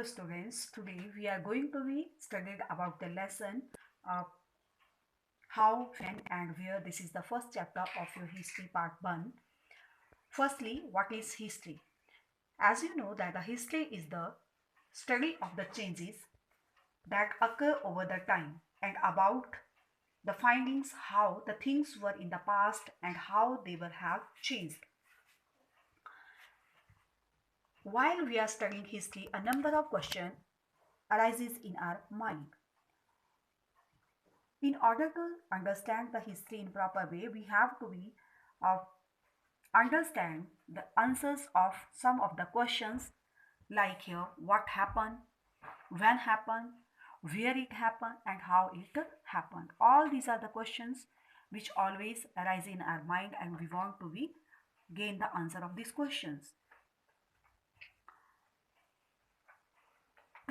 Hello students, today we are going to be studying about the lesson how, when and where. This is the first chapter of your history part 1. Firstly, what is history? As you know that the history is the study of the changes that occur over the time and about the findings how the things were in the past and how they will have changed. While we are studying history, a number of questions arises in our mind. In order to understand the history in proper way, we have to be uh, understand the answers of some of the questions like here what happened, when happened, where it happened, and how it happened. All these are the questions which always arise in our mind, and we want to be gain the answer of these questions.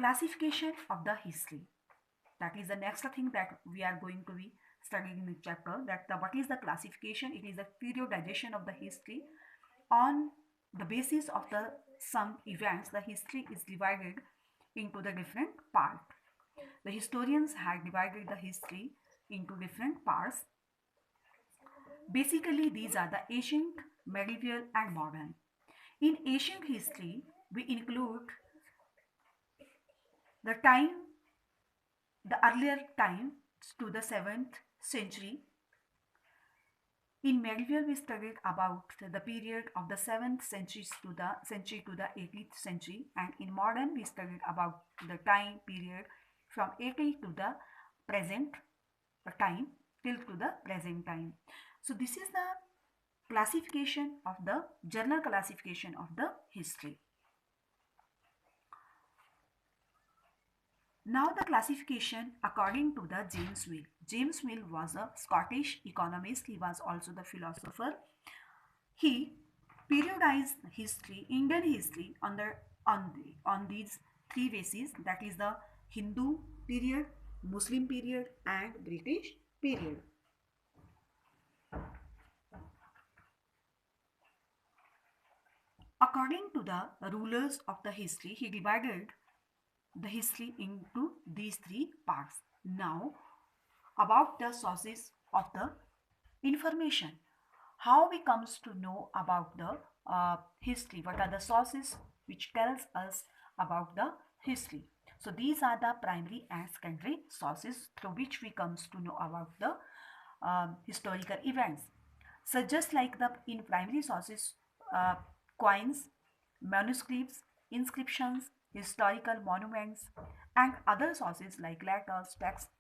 Classification of the history. That is the next thing that we are going to be studying in the chapter. What is the classification? It is the periodization of the history on the basis of the some events. The history is divided into the different parts. The historians had divided the history into different parts. Basically, these are the ancient, medieval, and modern. In ancient history, we include the time, the earlier time to the 7th century. In medieval, we studied about the period of the 7th century to the 18th century, and in modern, we studied about the time period from 80 to the present time till to the present time. So this is the classification of the general classification of the history. Now the classification according to the James Mill. James Mill was a Scottish economist. He was also the philosopher. He periodized history, Indian history on these three bases, that is the Hindu period, Muslim period, and British period. According to the rulers of the history, he divided the history into these three parts. Now, about the sources of the information. How we comes to know about the history? What are the sources which tells us about the history? So these are the primary and secondary sources through which we comes to know about the historical events. So just like the in primary sources, coins, manuscripts, inscriptions, historical monuments, and other sources like letters, texts,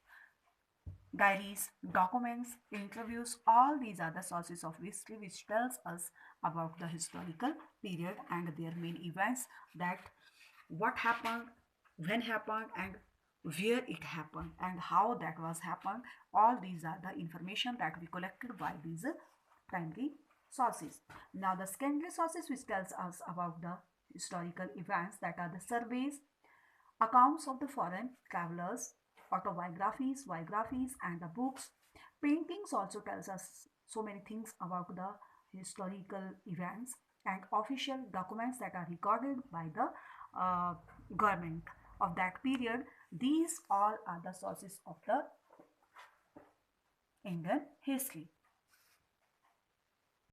diaries, documents, interviews, all these are the sources of history which tells us about the historical period and their main events, that what happened, when happened, and where it happened and how that was happened. All these are the information that we collected by these primary sources. Now the secondary sources which tells us about the historical events, that are the surveys, accounts of the foreign travelers, autobiographies, biographies, and the books. Paintings also tells us so many things about the historical events, and official documents that are recorded by the government of that period. These all are the sources of the Indian history.